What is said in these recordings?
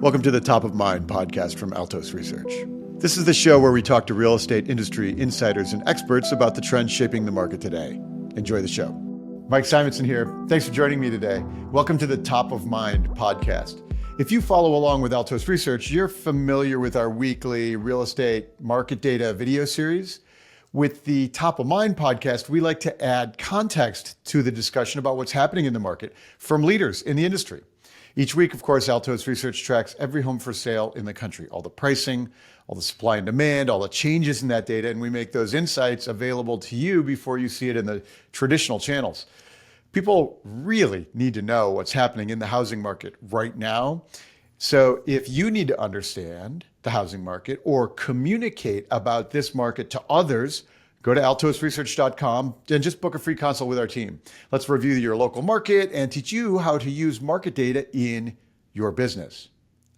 Welcome to the Top of Mind podcast from Anthemos Research. This is the show where we talk to real estate industry insiders and experts about the trends shaping the market today. Enjoy the show. Mike Simonsen here. Thanks for joining me today. Welcome to the Top of Mind podcast. If you follow along with Anthemos Research, you're familiar with our weekly real estate market data video series. With the Top of Mind podcast, we like to add context to the discussion about what's happening in the market from leaders in the industry. Each week, of course, Anthemos Research tracks every home for sale in the country, all the pricing, all the supply and demand, all the changes in that data, and we make those insights available to you before you see it in the traditional channels. People really need to know what's happening in the housing market right now. So if you need to understand the housing market or communicate about this market to others, go to anthemosresearch.com and just book a free consult with our team. Let's review your local market and teach you how to use market data in your business.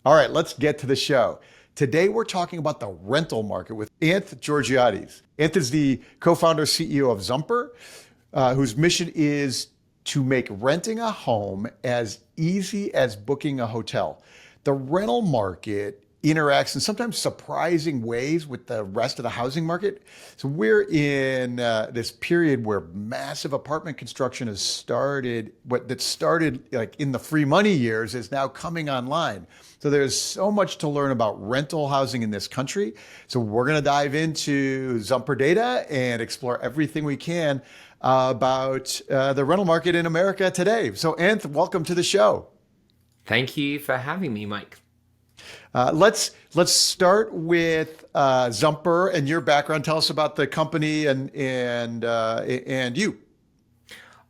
All right, let's get to the show. Today, we're talking about the rental market with Anthemos Georgiades. Anth is the co-founder CEO of Zumper, whose mission is to make renting a home as easy as booking a hotel. The rental market interacts in sometimes surprising ways with the rest of the housing market. So we're in this period where massive apartment construction has started. That started like in the free money years is now coming online. So there's so much to learn about rental housing in this country. So we're going to dive into Zumper data and explore everything we can about the rental market in America today. So Anth, welcome to the show. Thank you for having me, Mike. Let's start with Zumper and your background. Tell us about the company and you.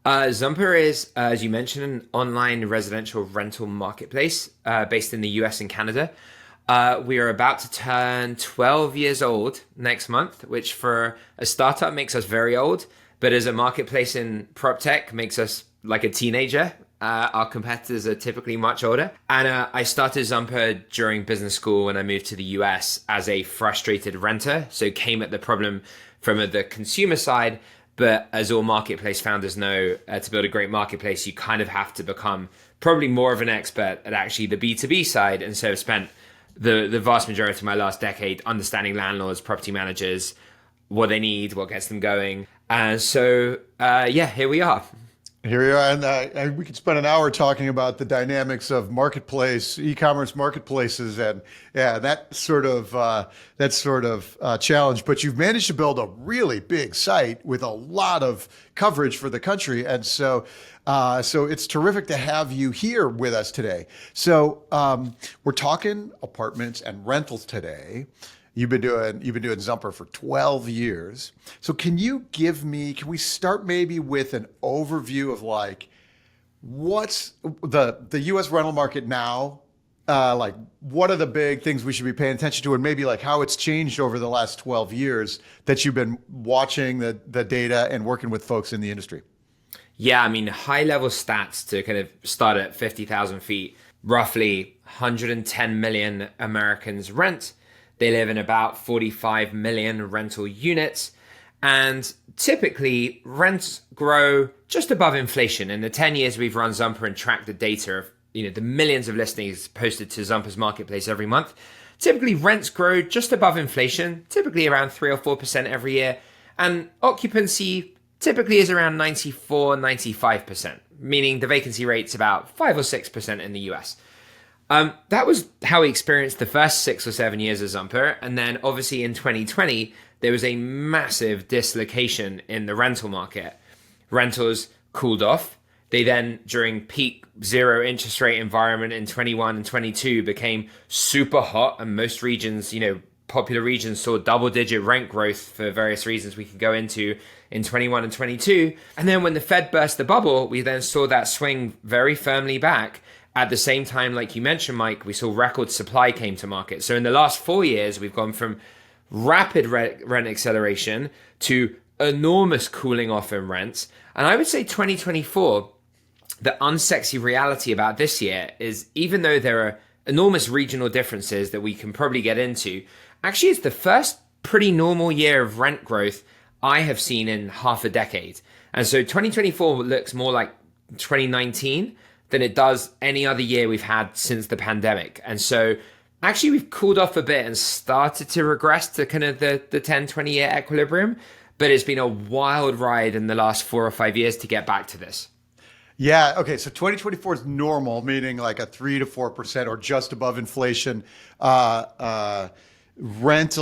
Zumper is, as you mentioned, an online residential rental marketplace based in the US and Canada. We are about to turn 12 years old next month, which for a startup makes us very old, but as a marketplace in prop tech makes us like a teenager. Our competitors are typically much older. And I started Zumper during business school when I moved to the US as a frustrated renter. So came at the problem from the consumer side. But as all marketplace founders know, to build a great marketplace, you kind of have to become probably more of an expert at actually the B2B side. And so I've spent the vast majority of my last decade understanding landlords, property managers, what they need, what gets them going. And so, here we are. Here we are, and we could spend an hour talking about the dynamics of marketplace, e-commerce marketplaces, and that sort of challenge. But you've managed to build a really big site with a lot of coverage for the country, and so it's terrific to have you here with us today. So we're talking apartments and rentals today. You've been doing Zumper for 12 years. So can we start maybe with an overview of like, what's the US rental market now? Like what are the big things we should be paying attention to, and maybe like how it's changed over the last 12 years that you've been watching the data and working with folks in the industry? Yeah, I mean, high level stats to kind of start at 50,000 feet, roughly 110 million Americans rent. They live in about 45 million rental units, and typically rents grow just above inflation. In the 10 years we've run Zumper and tracked the data of the millions of listings posted to Zumper's marketplace every month, typically rents grow just above inflation, typically around 3 or 4% every year, and occupancy typically is around 94, 95%, meaning the vacancy rate's about 5 or 6% in the US. That was how we experienced the first 6 or 7 years of Zumper. And then obviously in 2020, there was a massive dislocation in the rental market. Rentals cooled off. They then, during peak zero interest rate environment in 21 and 22, became super hot. And most regions, popular regions saw double-digit rent growth for various reasons we could go into in 21 and 22. And then when the Fed burst the bubble, we then saw that swing very firmly back. At the same time, like you mentioned, Mike, we saw record supply came to market. So in the last 4 years, we've gone from rapid rent acceleration to enormous cooling off in rents. And I would say 2024, the unsexy reality about this year is even though there are enormous regional differences that we can probably get into, actually it's the first pretty normal year of rent growth I have seen in half a decade. And so 2024 looks more like 2019 than it does any other year we've had since the pandemic. And so actually we've cooled off a bit and started to regress to kind of the 10, 20-year equilibrium. But it's been a wild ride in the last 4 or 5 years to get back to this. Yeah. Okay. So 2024 is normal, meaning like a 3 to 4% or just above inflation uh, uh, rent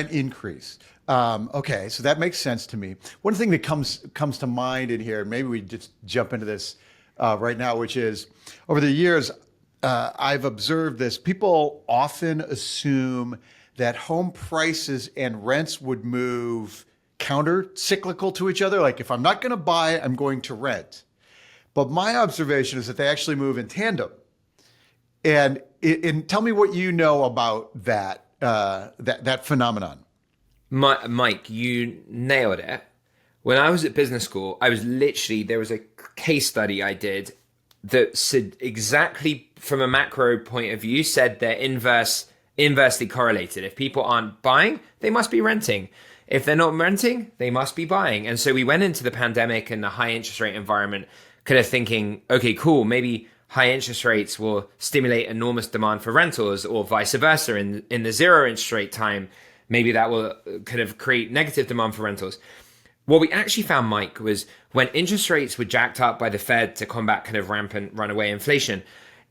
increase. Okay. So that makes sense to me. One thing that comes to mind in here, and maybe we just jump into this right now, which is over the years, I've observed this. People often assume that home prices and rents would move counter cyclical to each other. Like if I'm not going to buy, I'm going to rent. But my observation is that they actually move in tandem. And tell me what you know about that phenomenon. Mike, you nailed it. When I was at business school, there was a case study I did that said exactly from a macro point of view, said they're inversely correlated. If people aren't buying, they must be renting. If they're not renting, they must be buying. And so we went into the pandemic and the high interest rate environment kind of thinking, okay, cool, maybe high interest rates will stimulate enormous demand for rentals, or vice versa. In the zero interest rate time, maybe that will kind of create negative demand for rentals. What we actually found, Mike, was when interest rates were jacked up by the Fed to combat kind of rampant runaway inflation,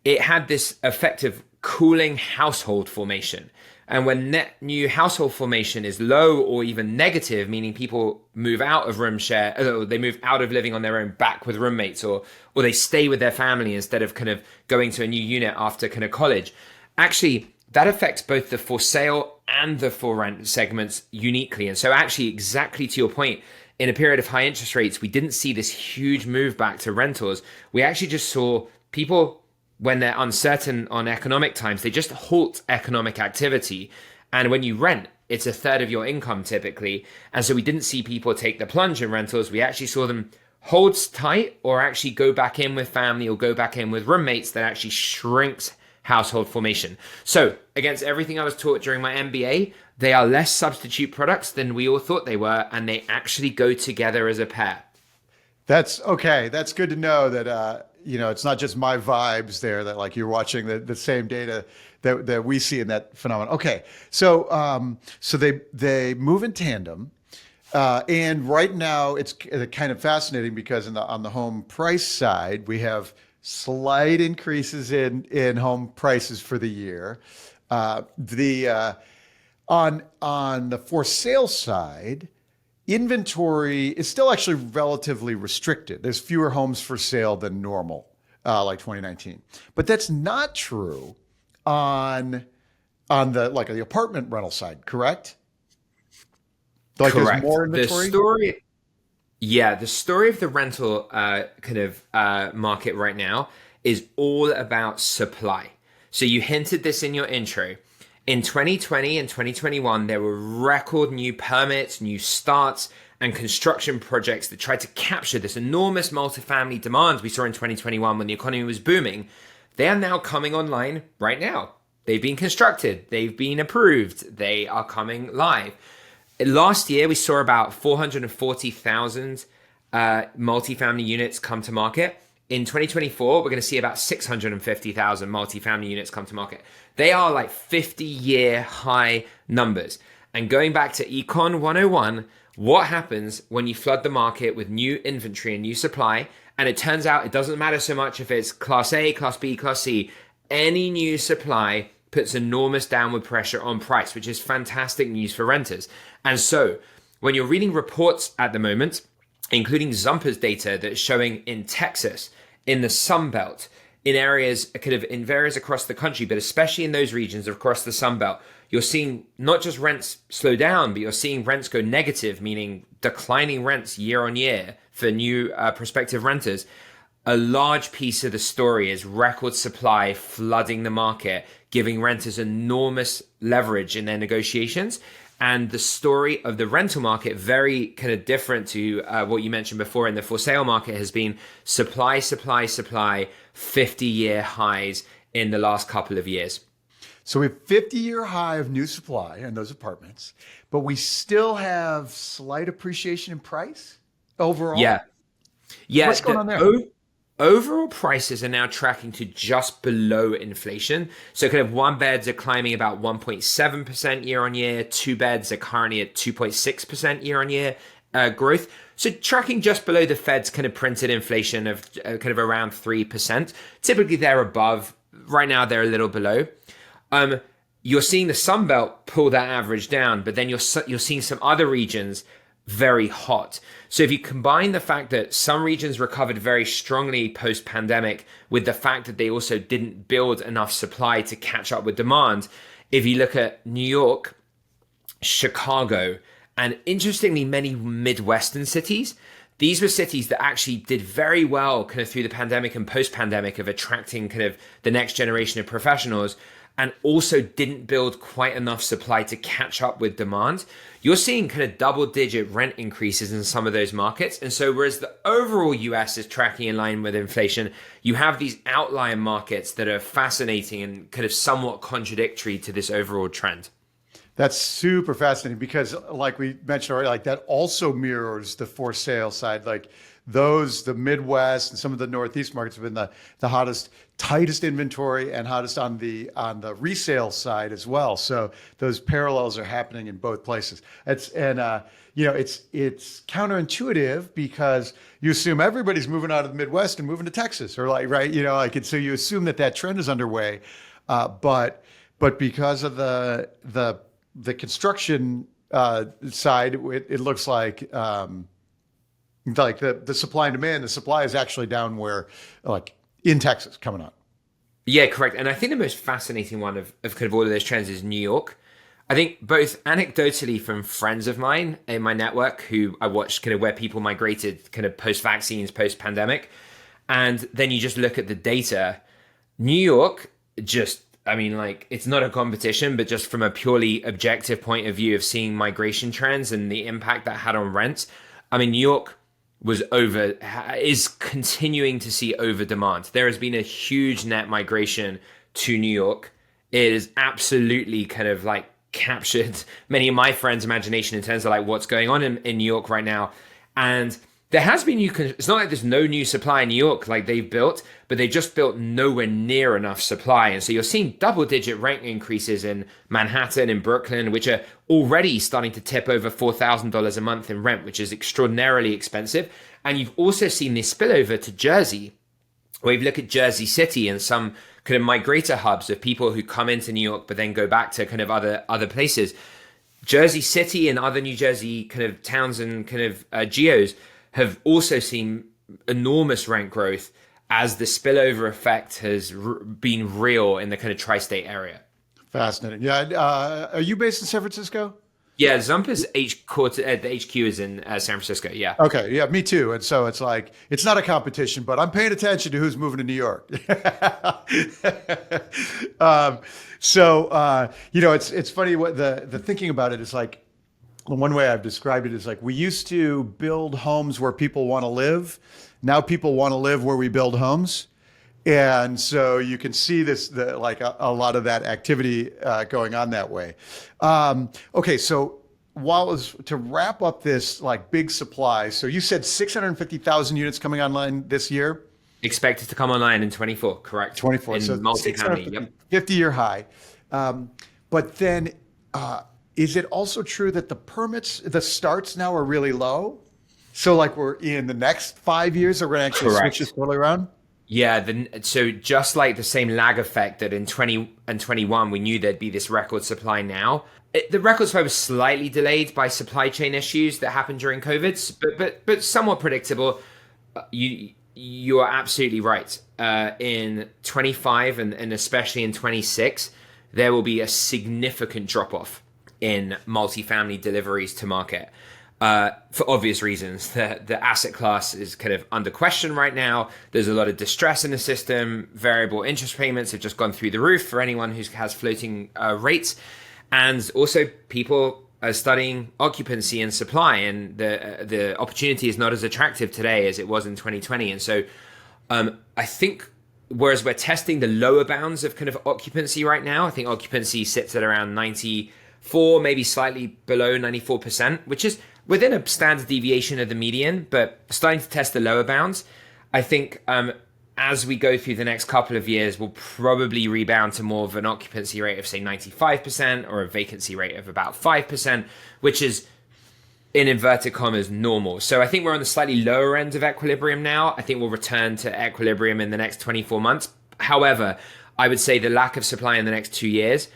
it had this effect of cooling household formation. And when net new household formation is low or even negative, meaning people move out of room share, or they move out of living on their own back with roommates, or they stay with their family instead of kind of going to a new unit after kind of college, actually that affects both the for sale and the for rent segments uniquely. And so actually, exactly to your point, in a period of high interest rates, we didn't see this huge move back to rentals. We actually just saw people, when they're uncertain on economic times, they just halt economic activity. And when you rent, it's a third of your income typically. And so we didn't see people take the plunge in rentals. We actually saw them hold tight or actually go back in with family or go back in with roommates. That actually shrinks household formation. So against everything I was taught during my MBA, they are less substitute products than we all thought they were. And they actually go together as a pair. That's okay. That's good to know that, it's not just my vibes there, that like you're watching the same data that we see in that phenomenon. Okay. So they move in tandem. And right now it's kind of fascinating because on the home price side, we have slight increases in home prices for the year. On the for sale side, inventory is still actually relatively restricted. There's fewer homes for sale than normal, like 2019. But that's not true on the apartment rental side, correct? Like Correct. There's more inventory. The story of the rental market right now is all about supply. So you hinted this in your intro. In 2020 and 2021, there were record new permits, new starts, and construction projects that tried to capture this enormous multifamily demand we saw in 2021 when the economy was booming. They are now coming online right now. They've been constructed. They've been approved. They are coming live. Last year, we saw about 440,000 multifamily units come to market. In 2024, we're going to see about 650,000 multifamily units come to market. They are like 50-year high numbers. And going back to Econ 101, what happens when you flood the market with new inventory and new supply? And it turns out it doesn't matter so much if it's Class A, Class B, Class C. Any new supply puts enormous downward pressure on price, which is fantastic news for renters. And so when you're reading reports at the moment, including Zumper's data that's showing in Texas, in the Sun Belt, in areas across the country, but especially in those regions across the Sun Belt, you're seeing not just rents slow down, but you're seeing rents go negative, meaning declining rents year on year for new prospective renters. A large piece of the story is record supply flooding the market, giving renters enormous leverage in their negotiations. And the story of the rental market, very kind of different to what you mentioned before in the for sale market, has been supply, 50-year highs in the last couple of years. So we have 50-year high of new supply in those apartments, but we still have slight appreciation in price overall. Yeah. What's going on there? overall prices are now tracking to just below inflation. So kind of one beds are climbing about 1.7% year on year. Two beds are currently at 2.6% year on year growth. So tracking just below the Fed's kind of printed inflation of kind of around 3%. Typically they're above. Right now they're a little below. You're seeing the Sun Belt pull that average down, but then you're seeing some other regions very hot. So if you combine the fact that some regions recovered very strongly post-pandemic with the fact that they also didn't build enough supply to catch up with demand, if you look at New York, Chicago, and interestingly many Midwestern cities, these were cities that actually did very well kind of through the pandemic and post-pandemic of attracting kind of the next generation of professionals, and also didn't build quite enough supply to catch up with demand. You're seeing kind of double-digit rent increases in some of those markets. And so whereas the overall US is tracking in line with inflation, you have these outlier markets that are fascinating and kind of somewhat contradictory to this overall trend. That's super fascinating because, like we mentioned already, like that also mirrors the for sale side. Like the Midwest and some of the Northeast markets have been the hottest, tightest inventory and hottest on the resale side as well. So those parallels are happening in both places. It's counterintuitive because you assume everybody's moving out of the Midwest and moving to Texas, or and so you assume that trend is underway, but because of the construction side, it looks like the supply and demand, the supply is actually down where, like in Texas coming on. Yeah, correct. And I think the most fascinating one of kind of all of those trends is New York. I think both anecdotally from friends of mine in my network who I watched kind of where people migrated kind of post-vaccines, post-pandemic. And then you just look at the data. New York it's not a competition, but just from a purely objective point of view of seeing migration trends and the impact that had on rents. I mean, New York is continuing to see over demand. There has been a huge net migration to New York. It is absolutely kind of like captured many of my friends' imagination in terms of like what's going on in New York right now. And there has been it's not like there's no new supply in New York like they've built, but they just built nowhere near enough supply. And so you're seeing double-digit rent increases in Manhattan and Brooklyn, which are already starting to tip over $4,000 a month in rent, which is extraordinarily expensive. And you've also seen this spillover to Jersey, where you look at Jersey City and some kind of migrator hubs of people who come into New York, but then go back to kind of other places. Jersey City and other New Jersey kind of towns and kind of geos have also seen enormous rent growth as the spillover effect has been real in the kind of tri-state area. Fascinating. Yeah. Are you based in San Francisco? Yeah, Zumper's the HQ is in San Francisco. Yeah. Okay. Yeah, me too. And so it's like, it's not a competition, but I'm paying attention to who's moving to New York. It's funny what the thinking about it is like. One way I've described it is like we used to build homes where people want to live. Now people want to live where we build homes. And so you can see a lot of that activity going on that way. Okay, so to wrap up this like big supply, so you said 650,000 units coming online this year? Expected to come online in 24, correct? 24, so multifamily, 50-year high. But then... is it also true that the starts now are really low? So like we're in the next 5 years, we're going to actually switch this totally around? Yeah, so just like the same lag effect that in 20 and 21, we knew there'd be this record supply now. The record supply was slightly delayed by supply chain issues that happened during COVID, but somewhat predictable. You are absolutely right. In 25 and especially in 26, there will be a significant drop-off in multifamily deliveries to market for obvious reasons. The asset class is kind of under question right now. There's a lot of distress in the system. Variable interest payments have just gone through the roof for anyone who has floating rates. And also people are studying occupancy and supply, and the opportunity is not as attractive today as it was in 2020. And so I think whereas we're testing the lower bounds of kind of occupancy right now, I think occupancy sits at around 94, maybe slightly below 94%, which is within a standard deviation of the median, but starting to test the lower bounds. I think as we go through the next couple of years, we'll probably rebound to more of an occupancy rate of, say, 95% or a vacancy rate of about 5%, which is, in inverted commas, normal. So I think we're on the slightly lower end of equilibrium now. I think we'll return to equilibrium in the next 24 months. However, I would say the lack of supply in the next 2 years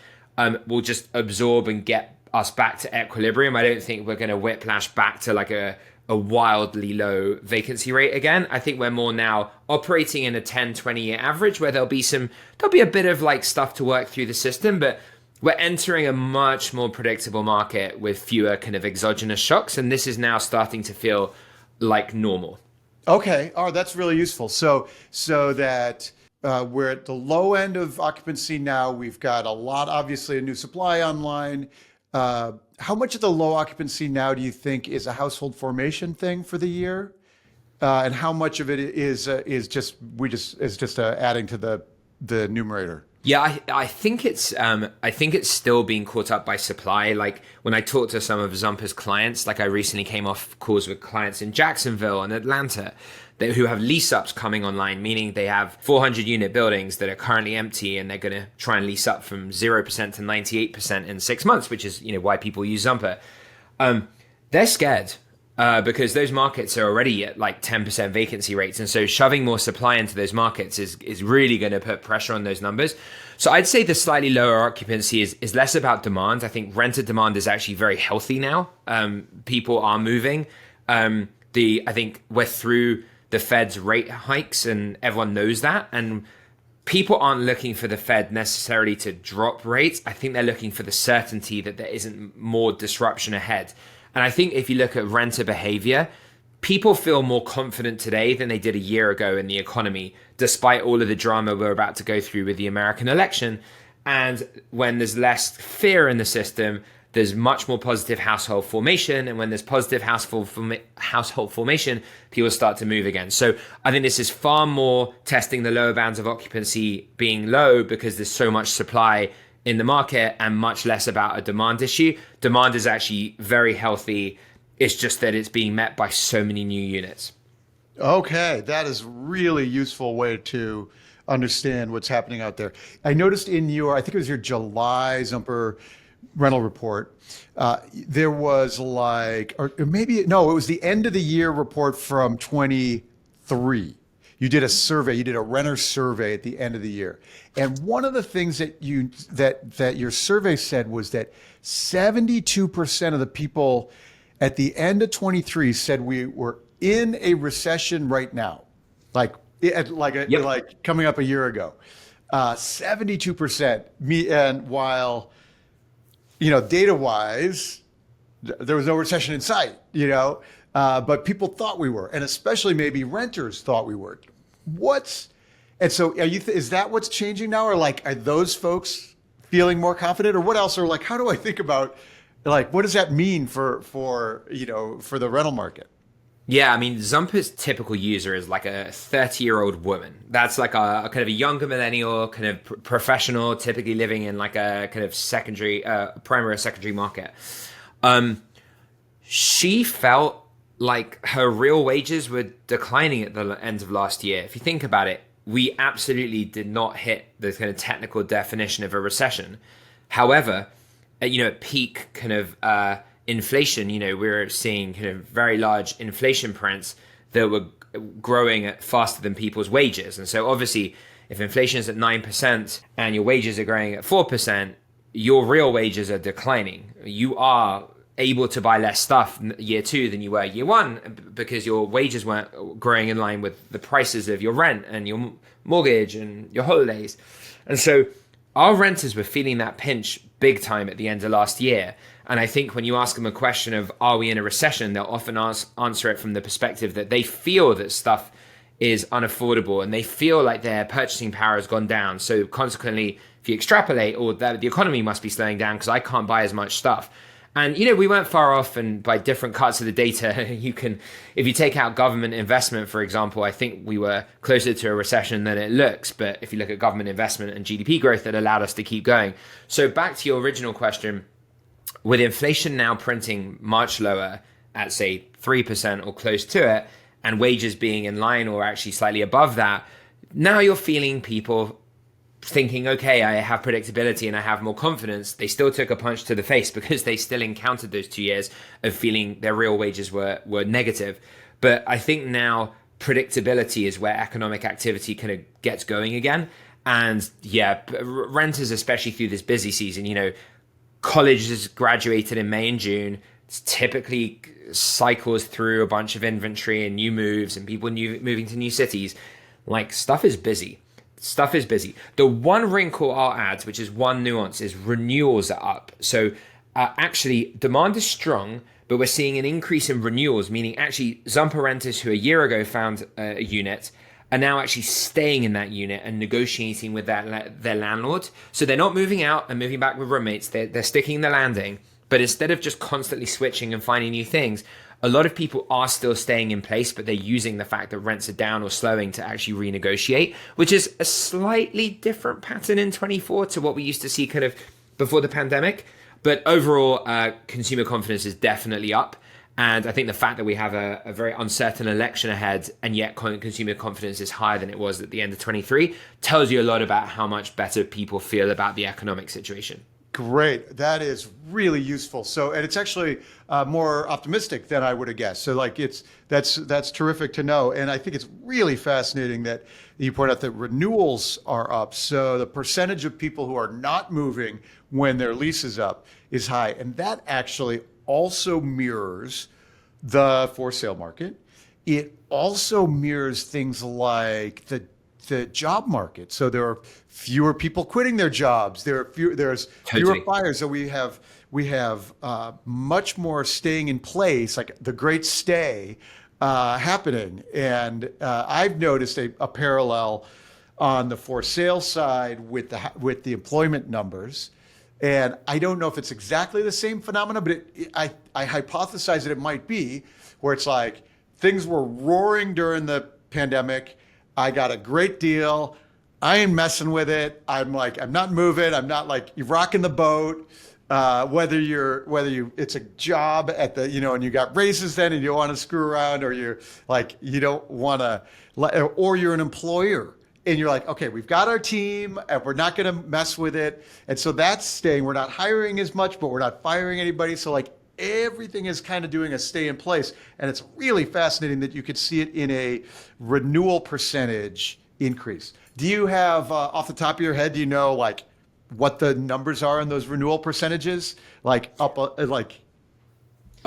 will just absorb and get us back to equilibrium. I don't think we're going to whiplash back to like a wildly low vacancy rate again. I think we're more now operating in a 10, 20-year average where there'll be a bit of like stuff to work through the system, but we're entering a much more predictable market with fewer kind of exogenous shocks. And this is now starting to feel like normal. Okay. Oh, that's really useful. So that we're at the low end of occupancy now. We've got a lot, obviously, a new supply online. How much of the low occupancy now do you think is a household formation thing for the year? And how much of it is just adding to the numerator? Yeah, I think it's still being caught up by supply. Like when I talk to some of Zumper's clients, like I recently came off calls with clients in Jacksonville and Atlanta who have lease ups coming online, meaning they have 400 unit buildings that are currently empty and they're going to try and lease up from 0% to 98% in 6 months, which is, why people use Zumper. They're scared. Because those markets are already at like 10% vacancy rates. And so shoving more supply into those markets is really going to put pressure on those numbers. So I'd say the slightly lower occupancy is less about demand. I think renter demand is actually very healthy now. People are moving. I think we're through the Fed's rate hikes and everyone knows that. And people aren't looking for the Fed necessarily to drop rates. I think they're looking for the certainty that there isn't more disruption ahead. And I think if you look at renter behavior, people feel more confident today than they did a year ago in the economy, despite all of the drama we're about to go through with the American election. And when there's less fear in the system, there's much more positive household formation. And when there's positive household formation, people start to move again. So I think this is far more testing the lower bounds of occupancy being low because there's so much supply in the market and much less about a demand issue. Demand is actually very healthy. It's just that it's being met by so many new units. Okay, that is really useful way to understand what's happening out there. I noticed in I think it was your July Zumper rental report, there was it was the end of the year report from 23. You did a survey, you did a renter survey at the end of the year. And one of the things that your survey said was that 72% of the people at the end of 23 said we were in a recession right now. Like coming up a year ago. 72%. And while, data-wise, there was no recession in sight, but people thought we were, and especially maybe renters thought we were. Is that what's changing now? Or are those folks feeling more confident, or what else? Or how do I think about, what does that mean for the rental market? Yeah, I mean, Zumper's typical user is like a 30-year-old woman. That's like a kind of a younger millennial, kind of professional, typically living in like a kind of primary or secondary market. She felt like her real wages were declining at the end of last year. If you think about it, we absolutely did not hit the kind of technical definition of a recession. However, at peak kind of inflation, we're seeing kind of very large inflation prints that were growing at faster than people's wages. And so obviously, if inflation is at 9% and your wages are growing at 4%, your real wages are declining. You are able to buy less stuff year two than you were year one because your wages weren't growing in line with the prices of your rent and your mortgage and your holidays. And so our renters were feeling that pinch big time at the end of last year. And I think when you ask them a question of, are we in a recession? They'll often answer it from the perspective that they feel that stuff is unaffordable and they feel like their purchasing power has gone down. So consequently, if you extrapolate, the economy must be slowing down because I can't buy as much stuff. And, we weren't far off, and by different cuts of the data, if you take out government investment, for example, I think we were closer to a recession than it looks. But if you look at government investment and GDP growth, that allowed us to keep going. So back to your original question, with inflation now printing much lower at, say, 3% or close to it, and wages being in line or actually slightly above that, now you're feeling people thinking, okay, I have predictability and I have more confidence. They still took a punch to the face because they still encountered those 2 years of feeling their real wages were negative. But I think now predictability is where economic activity kind of gets going again. And yeah, renters, especially through this busy season, colleges graduated in May and June. It's typically cycles through a bunch of inventory and new moves and people moving to new cities. Like, stuff is busy. The one wrinkle I'll add, which is one nuance, is renewals are up. So actually, demand is strong, but we're seeing an increase in renewals, meaning actually Zumper renters who a year ago found a unit are now actually staying in that unit and negotiating with their landlord. So they're not moving out and moving back with roommates. They're sticking the landing. But instead of just constantly switching and finding new things, a lot of people are still staying in place, but they're using the fact that rents are down or slowing to actually renegotiate, which is a slightly different pattern in 24 to what we used to see kind of before the pandemic. But overall, consumer confidence is definitely up. And I think the fact that we have a very uncertain election ahead and yet consumer confidence is higher than it was at the end of 23 tells you a lot about how much better people feel about the economic situation. Great. That is really useful. So, and it's actually more optimistic than I would have guessed. So that's terrific to know. And I think it's really fascinating that you point out that renewals are up. So the percentage of people who are not moving when their lease is up is high. And that actually also mirrors the for sale market. It also mirrors things like the job market. So there are fewer people quitting their jobs. There's fewer fires. So we have much more staying in place, like the great stay happening. And I've noticed a parallel on the for sale side with the employment numbers. And I don't know if it's exactly the same phenomena, but I hypothesize that it might be, where it's like things were roaring during the pandemic. I got a great deal. I ain't messing with it. I'm not moving. I'm not like, you're rocking the boat. Whether it's a job at the, and you got raises then and you don't want to screw around, or you're like, you don't want to, or you're an employer and you're like, okay, we've got our team and we're not going to mess with it. And so that's staying. We're not hiring as much, but we're not firing anybody. So like everything is kind of doing a stay in place. And it's really fascinating that you could see it in a renewal percentage increase. Do you have, off the top of your head, do you know like what the numbers are in those renewal percentages? Like up,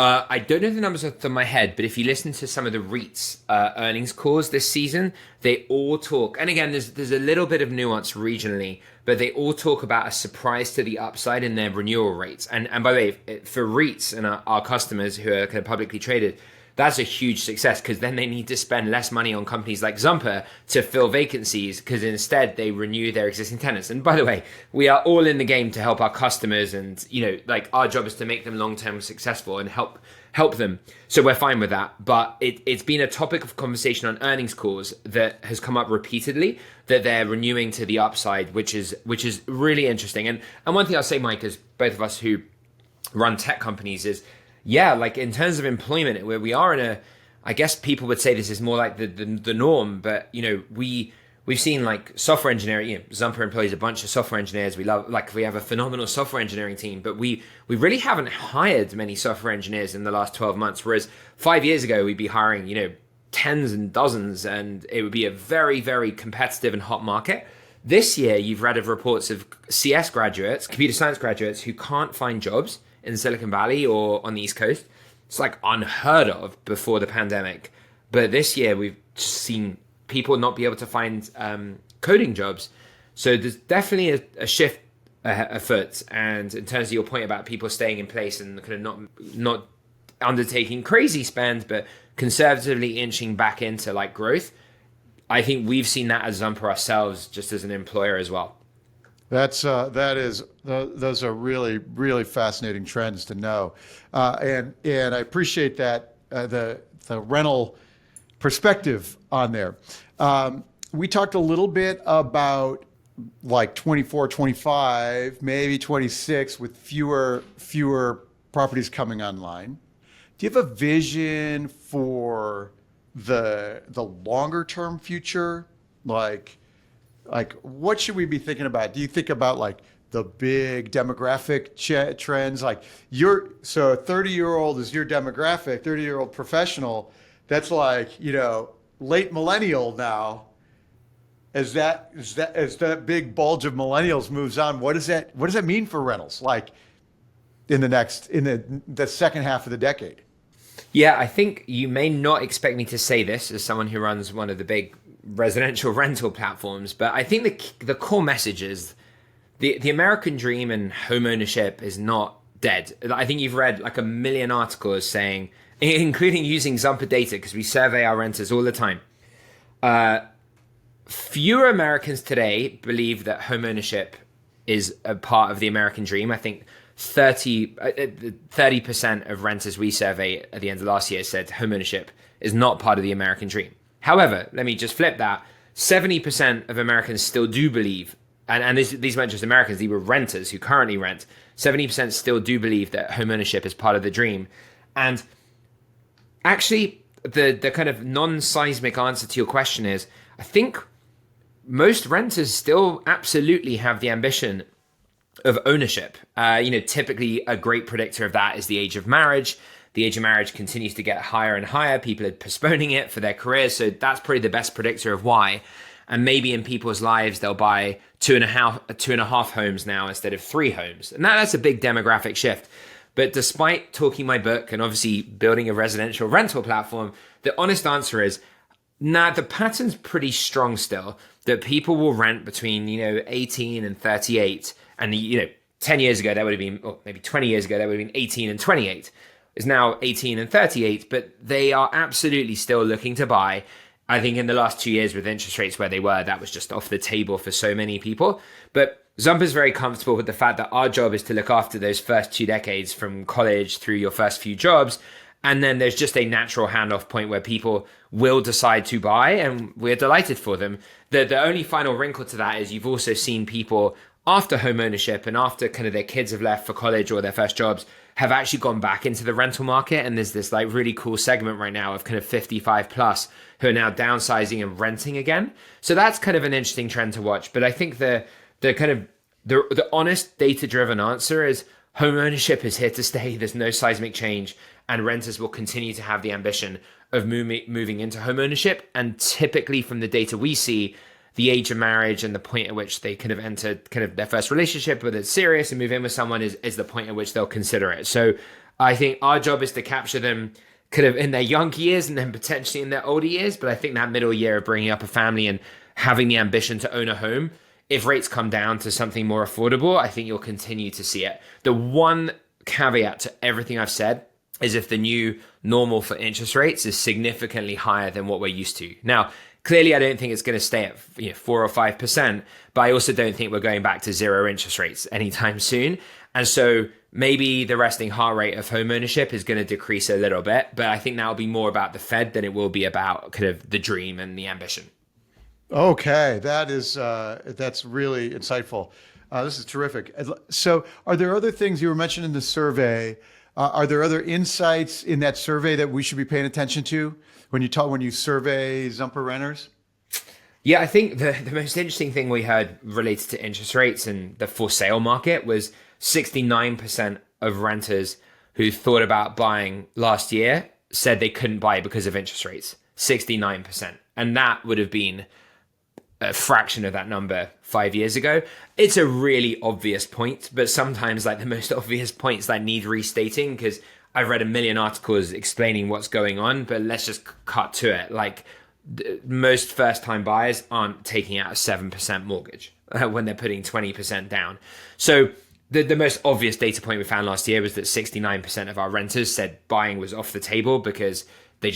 I don't know the numbers off the top of my head, but if you listen to some of the REITs earnings calls this season, they all talk, and again, there's a little bit of nuance regionally, but they all talk about a surprise to the upside in their renewal rates. And by the way, for REITs and our customers who are kind of publicly traded, that's a huge success, because then they need to spend less money on companies like Zumper to fill vacancies, because instead they renew their existing tenants. And by the way, we are all in the game to help our customers, and like our job is to make them long-term successful and help them. So we're fine with that. But it's been a topic of conversation on earnings calls that has come up repeatedly, that they're renewing to the upside, which is really interesting. And one thing I'll say, Mike, as both of us who run tech companies, is yeah, like in terms of employment, where we are in a, I guess people would say this is more like the norm, but we've seen like software engineering. Zumper employs a bunch of software engineers. We have a phenomenal software engineering team, but we really haven't hired many software engineers in the last 12 months. Whereas 5 years ago, we'd be hiring tens and dozens, and it would be a very, very competitive and hot market. This year, you've read of reports of CS graduates, computer science graduates, who can't find jobs in Silicon Valley or on the East Coast. It's like unheard of before the pandemic. But this year we've just seen people not be able to find coding jobs. So there's definitely a shift afoot. And in terms of your point about people staying in place and kind of not undertaking crazy spend, but conservatively inching back into like growth, I think we've seen that as Zumper ourselves, just as an employer as well. Those are really, really fascinating trends to know, and I appreciate that the rental perspective on there. We talked a little bit about like 24, 25, maybe 26 with fewer properties coming online. Do you have a vision for the longer term future? Like what should we be thinking about? Do you think about like the big demographic trends? Like so a 30-year-old is your demographic, 30-year-old professional. That's like, late millennial now. As that big bulge of millennials moves on, what does that mean for rentals? Like in the second half of the decade? Yeah, I think you may not expect me to say this as someone who runs one of the big residential rental platforms, but I think the core message is the American dream and home ownership is not dead. I think you've read like a million articles saying, including using Zumper data, because we survey our renters all the time. Fewer Americans today believe that home ownership is a part of the American dream. I think 30% of renters we survey at the end of last year said home ownership is not part of the American dream. However, let me just flip that. 70% of Americans still do believe, and these weren't just Americans, these were renters who currently rent. 70% still do believe that home ownership is part of the dream. And actually, the kind of non-seismic answer to your question is, I think most renters still absolutely have the ambition of ownership. Typically a great predictor of that is the age of marriage. The age of marriage continues to get higher and higher. People are postponing it for their careers. So that's probably the best predictor of why. And maybe in people's lives, they'll buy two and a half homes now instead of 3 homes. And that's a big demographic shift. But despite talking my book and obviously building a residential rental platform, the honest answer is, the pattern's pretty strong still, that people will rent between, 18 and 38. And, 10 years ago, that would have been, or maybe 20 years ago, that would have been 18 and 28. Is now 18 and 38, but they are absolutely still looking to buy. I think in the last 2 years with interest rates where they were, that was just off the table for so many people. But Zumper is very comfortable with the fact that our job is to look after those first 2 decades from college through your first few jobs. And then there's just a natural handoff point where people will decide to buy, and we're delighted for them. The only final wrinkle to that is you've also seen people after home ownership and after kind of their kids have left for college or their first jobs have actually gone back into the rental market. And there's this like really cool segment right now of kind of 55 plus who are now downsizing and renting again. So that's kind of an interesting trend to watch. But I think the honest data-driven answer is home ownership is here to stay. There's no seismic change, and renters will continue to have the ambition of moving into home ownership. And typically from the data we see, the age of marriage and the point at which they kind of enter kind of their first relationship, whether it's serious and move in with someone, is the point at which they'll consider it. So I think our job is to capture them kind of in their young years and then potentially in their older years. But I think that middle year of bringing up a family and having the ambition to own a home, if rates come down to something more affordable, I think you'll continue to see it. The one caveat to everything I've said is if the new normal for interest rates is significantly higher than what we're used to. Now, clearly, I don't think it's going to stay at 4 or 5%, but I also don't think we're going back to 0 interest rates anytime soon. And so maybe the resting heart rate of home ownership is going to decrease a little bit, but I think that'll be more about the Fed than it will be about kind of the dream and the ambition. Okay, that's really insightful. This is terrific. So are there other things you were mentioning in the survey? Are there other insights in that survey that we should be paying attention to when you survey Zumper renters? Yeah, I think the most interesting thing we heard related to interest rates and the for sale market was 69% of renters who thought about buying last year said they couldn't buy because of interest rates. 69%. And that would have been a fraction of that number 5 years ago. It's a really obvious point, but sometimes like the most obvious points that need restating, because I've read a million articles explaining what's going on, but let's just cut to it. Like most first-time buyers aren't taking out a 7% mortgage when they're putting 20% down. So the most obvious data point we found last year was that 69% of our renters said buying was off the table because the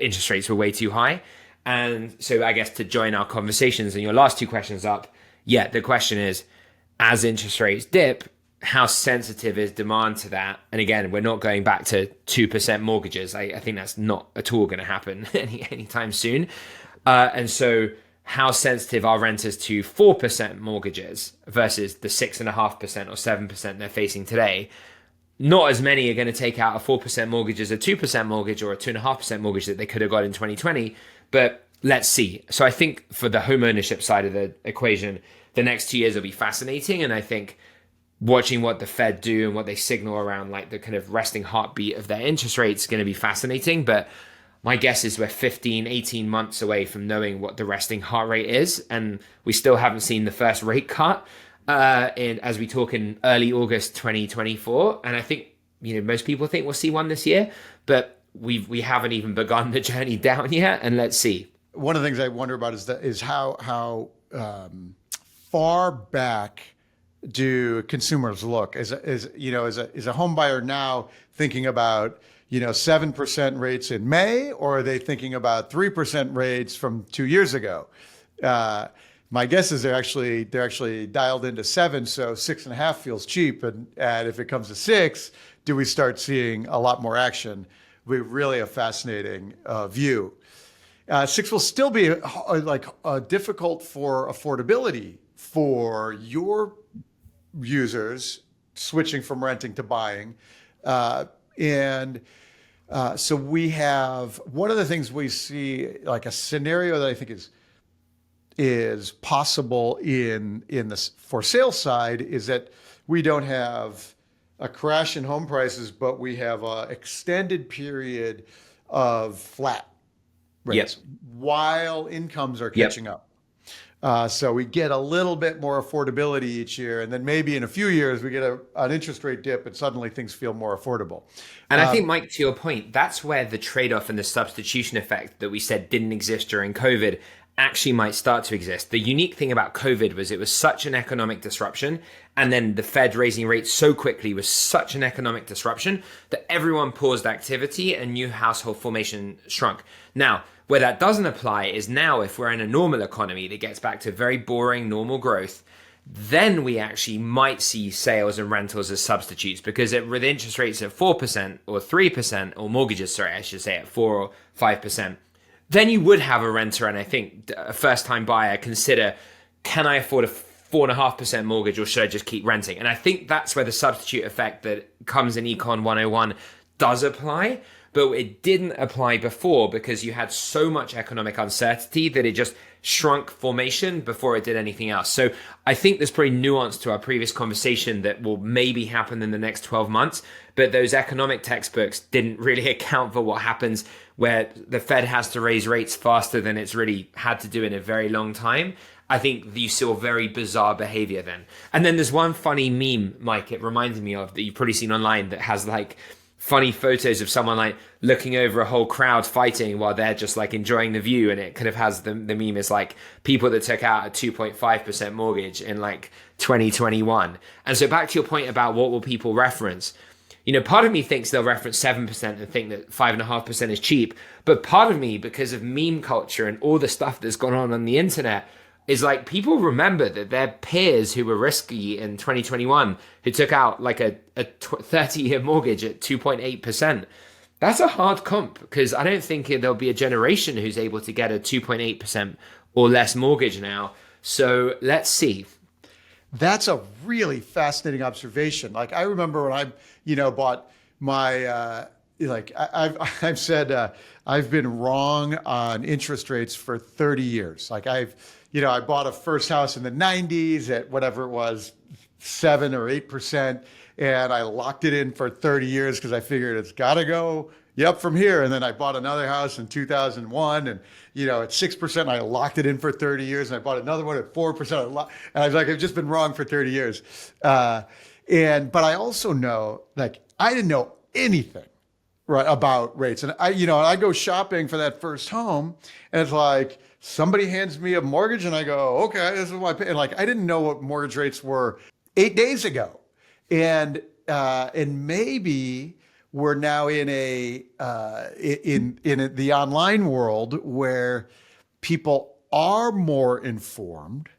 interest rates were way too high. And so I guess to join our conversations and your last 2 questions up, the question is, as interest rates dip, how sensitive is demand to that? And again, we're not going back to 2% mortgages. I think that's not at all going to happen anytime soon. And so how sensitive are renters to 4% mortgages versus the 6.5% or 7% they're facing today? not as many are going to take out a 4% mortgage as a 2% mortgage or a 2.5% mortgage that they could have got in 2020. But let's see. So I think for the home ownership side of the equation, the next 2 years will be fascinating. And I think watching what the Fed do and what they signal around like the kind of resting heartbeat of their interest rates is going to be fascinating. But my guess is we're 15, 18 months away from knowing what the resting heart rate is. And we still haven't seen the first rate cut as we talk in early August 2024. And I think, most people think we'll see one this year, but we haven't even begun the journey down yet. And let's see. One of the things I wonder about is how far back do consumers look? As a home buyer now thinking about 7% rates in May, or are they thinking about 3% rates from 2 years ago? My guess is they're actually dialed into 7, so 6.5 feels cheap, and if it comes to 6, do we start seeing a lot more action? We really a fascinating view. 6 will still be difficult for affordability for your users switching from renting to buying, so we have one of the things we see, like a scenario that I think is possible in the for sale side, is that we don't have a crash in home prices, but we have an extended period of flat rates while incomes are catching up. So we get a little bit more affordability each year, and then maybe in a few years we get an interest rate dip and suddenly things feel more affordable. And I think, Mike, to your point, that's where the trade-off and the substitution effect that we said didn't exist during COVID actually might start to exist. The unique thing about COVID was it was such an economic disruption, and then the Fed raising rates so quickly was such an economic disruption that everyone paused activity and new household formation shrunk. Now, where that doesn't apply is now if we're in a normal economy that gets back to very boring normal growth, then we actually might see sales and rentals as substitutes, because with interest rates at 4% or 3%, or mortgages, sorry, I should say at 4 or 5%, then you would have a renter, and I think a first-time buyer consider, can I afford a 4.5% mortgage, or should I just keep renting? And I think that's where the substitute effect that comes in Econ 101 does apply, but it didn't apply before because you had so much economic uncertainty that it just shrunk formation before it did anything else. So I think there's probably nuance to our previous conversation that will maybe happen in the next 12 months, but those economic textbooks didn't really account for what happens where the Fed has to raise rates faster than it's really had to do in a very long time. I think you saw very bizarre behavior then. And then there's one funny meme, Mike, it reminds me of, that you've probably seen online, that has like funny photos of someone like looking over a whole crowd fighting while they're just like enjoying the view. And it kind of has the meme is like people that took out a 2.5% mortgage in like 2021. And so back to your point about what will people reference, part of me thinks they'll reference 7% and think that 5.5% is cheap. But part of me, because of meme culture and all the stuff that's gone on the internet, is like people remember that their peers who were risky in 2021, who took out like a 30-year mortgage at 2.8%. That's a hard comp, because I don't think there'll be a generation who's able to get a 2.8% or less mortgage now. So let's see. That's a really fascinating observation. Like I remember when I, bought my, I've said I've been wrong on interest rates for 30 years. Like I bought a first house in the 90s at whatever it was, 7 or 8%. And I locked it in for 30 years because I figured it's got to go from here. And then I bought another house in 2001 and, at 6%, I locked it in for 30 years. And I bought another one at 4%. And I was like, I've just been wrong for 30 years. But I also know, like, I didn't know anything right about rates. And I go shopping for that first home and it's like, somebody hands me a mortgage and I go, okay, this is what I pay. And like, I didn't know what mortgage rates were 8 days ago. And maybe we're now in the online world where people are more informed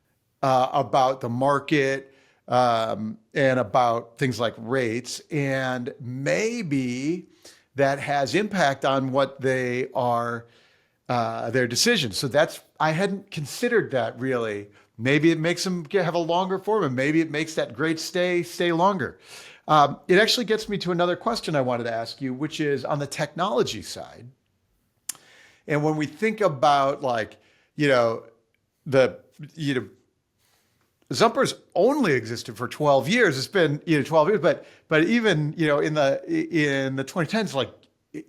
about the market and about things like rates, and maybe that has impact on what they are, their decisions. So I hadn't considered that really. Maybe it makes them have a longer form, and maybe it makes that great stay longer. It actually gets me to another question I wanted to ask you, which is on the technology side. And when we think about like, you know, the, you know, Zumper's only existed for 12 years. It's been, 12 years, but even, in the 2010s, like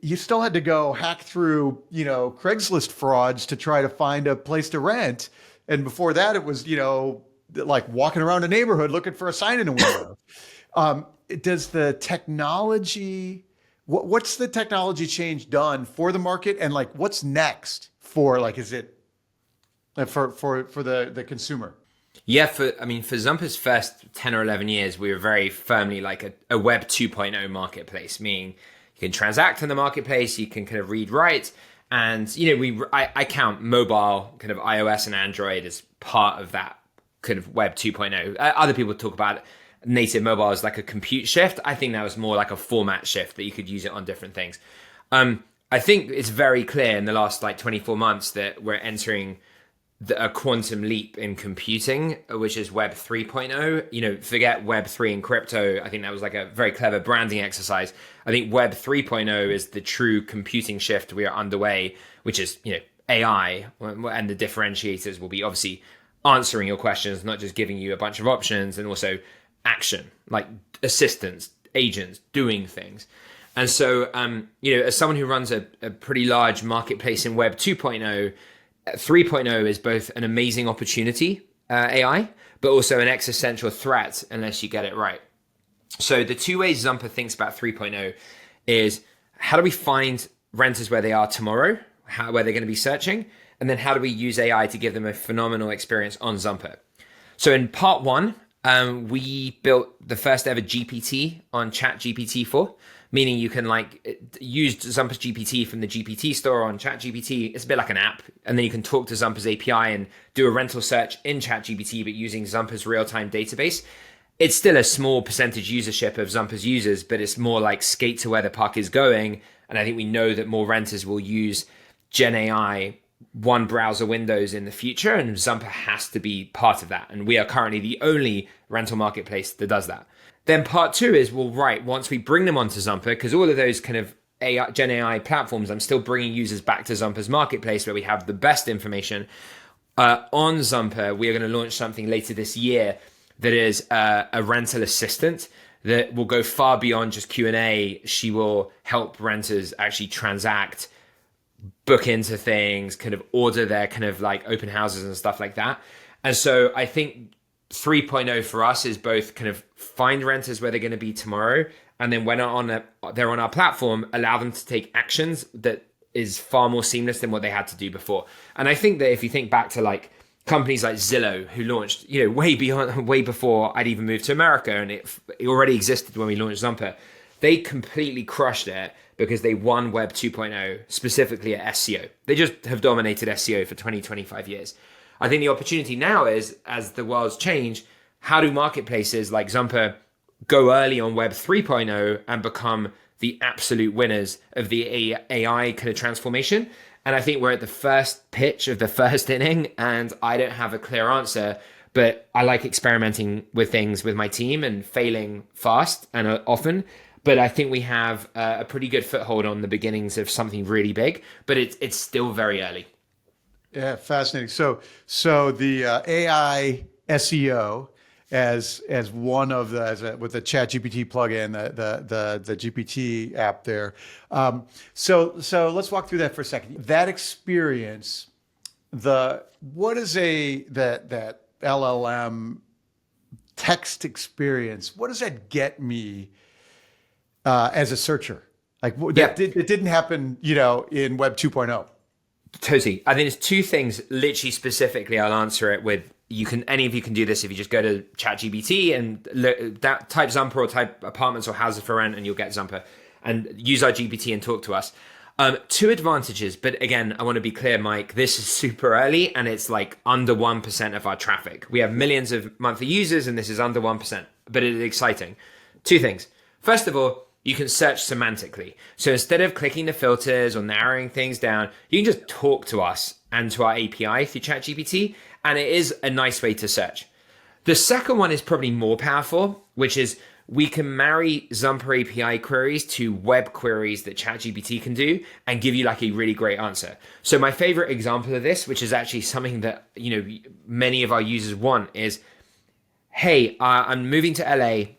you still had to go hack through, Craigslist frauds to try to find a place to rent. And before that, it was, like walking around a neighborhood looking for a sign in a window. Does the technology, what's the technology change done for the market? And like, what's next for like, is it for the consumer? Yeah, for Zumper's first 10 or 11 years, we were very firmly like a Web 2.0 marketplace, meaning you can transact in the marketplace, you can kind of read, write, and I count mobile, kind of iOS and Android as part of that kind of Web 2.0. Other people talk about native mobile as like a compute shift. I think that was more like a format shift that you could use it on different things. I think it's very clear in the last like 24 months that we're entering a quantum leap in computing, which is Web 3.0. Forget Web 3 and crypto. I think that was like a very clever branding exercise. I think Web 3.0 is the true computing shift we are underway, which is, AI. And the differentiators will be obviously answering your questions, not just giving you a bunch of options, and also action, like assistants, agents, doing things. And so, as someone who runs a pretty large marketplace in Web 2.0, 3.0 is both an amazing opportunity, AI, but also an existential threat unless you get it right. So the two ways Zumper thinks about 3.0 is how do we find renters where they are tomorrow, where they're going to be searching, and then how do we use AI to give them a phenomenal experience on Zumper. So in part one, we built the first ever GPT on ChatGPT 4, meaning you can use Zumper's GPT from the GPT store on ChatGPT. It's a bit like an app. And then you can talk to Zumper's API and do a rental search in ChatGPT, but using Zumper's real-time database. It's still a small percentage usership of Zumper's users, but it's more like skate to where the puck is going. And I think we know that more renters will use Gen AI one browser windows in the future, and Zumper has to be part of that. And we are currently the only rental marketplace that does that. Then part two is, once we bring them onto Zumper, because all of those kind of Gen AI platforms, I'm still bringing users back to Zumper's marketplace where we have the best information. On Zumper, we are going to launch something later this year that is a rental assistant that will go far beyond just Q&A. She will help renters actually transact, book into things, kind of order their kind of like open houses and stuff like that. And so I think 3.0 for us is both kind of find renters where they're going to be tomorrow, and then when they're on our platform, allow them to take actions that is far more seamless than what they had to do before. And I think that if you think back to like companies like Zillow, who launched way before I'd even moved to America, and it already existed when we launched Zumper, they completely crushed it because they won Web 2.0, specifically at SEO. They just have dominated SEO for 25 years. I think the opportunity now is, as the world's changed, how do marketplaces like Zumper go early on Web 3.0 and become the absolute winners of the AI kind of transformation? And I think we're at the first pitch of the first inning, and I don't have a clear answer, but I like experimenting with things with my team and failing fast and often. But I think we have a pretty good foothold on the beginnings of something really big, but it's still very early. Yeah, fascinating. So the AI SEO as one of with the ChatGPT plugin, the GPT app there. So let's walk through that for a second. That experience, what is that LLM text experience? What does that get me as a searcher? Like it didn't happen, in Web 2.0. Totally. I think it's two things, literally specifically. I'll answer it with, any of you can do this if you just go to ChatGPT and type Zumper or type apartments or houses for rent, and you'll get Zumper, and use our GPT and talk to us. Two advantages, but again, I want to be clear, Mike, this is super early and it's like under 1% of our traffic. We have millions of monthly users and this is under 1%, but it is exciting. Two things. First of all, you can search semantically. So instead of clicking the filters or narrowing things down, you can just talk to us and to our API through ChatGPT, and it is a nice way to search. The second one is probably more powerful, which is we can marry Zumper API queries to web queries that ChatGPT can do and give you like a really great answer. So my favorite example of this, which is actually something that, many of our users want, is, hey, I'm moving to LA.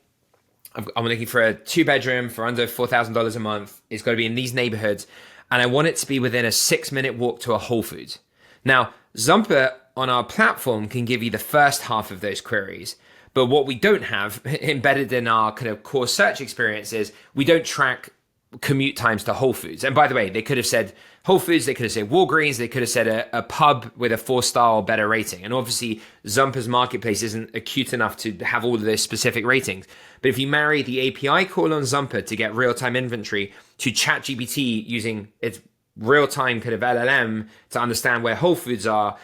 I'm looking for a 2-bedroom for under $4,000 a month. It's got to be in these neighborhoods. And I want it to be within a 6-minute walk to a Whole Foods. Now, Zumper on our platform can give you the first half of those queries. But what we don't have embedded in our kind of core search experience is we don't track commute times to Whole Foods. And by the way, they could have said Whole Foods, they could have said Walgreens, they could have said a pub with a 4-star or better rating. And obviously, Zumper's marketplace isn't acute enough to have all of those specific ratings. But if you marry the API call on Zumper to get real-time inventory to ChatGPT using its real-time kind of LLM to understand where Whole Foods are,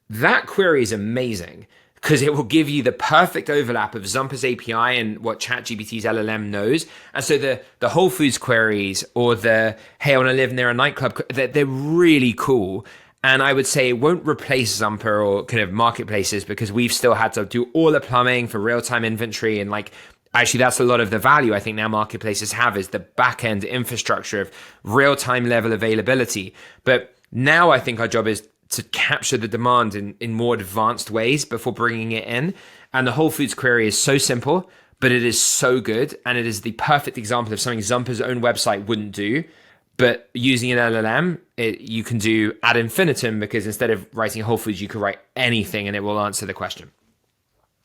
that query is amazing, because it will give you the perfect overlap of Zumper's API and what ChatGPT's LLM knows. And so the Whole Foods queries or the, hey, I want to live near a nightclub, they're really cool. And I would say it won't replace Zumper or kind of marketplaces, because we've still had to do all the plumbing for real-time inventory. And like, actually, that's a lot of the value I think now marketplaces have, is the back-end infrastructure of real-time level availability. But now I think our job is to capture the demand in more advanced ways before bringing it in. And the Whole Foods query is so simple, but it is so good. And it is the perfect example of something Zumper's own website wouldn't do. But using an LLM, you can do ad infinitum, because instead of writing Whole Foods, you could write anything and it will answer the question.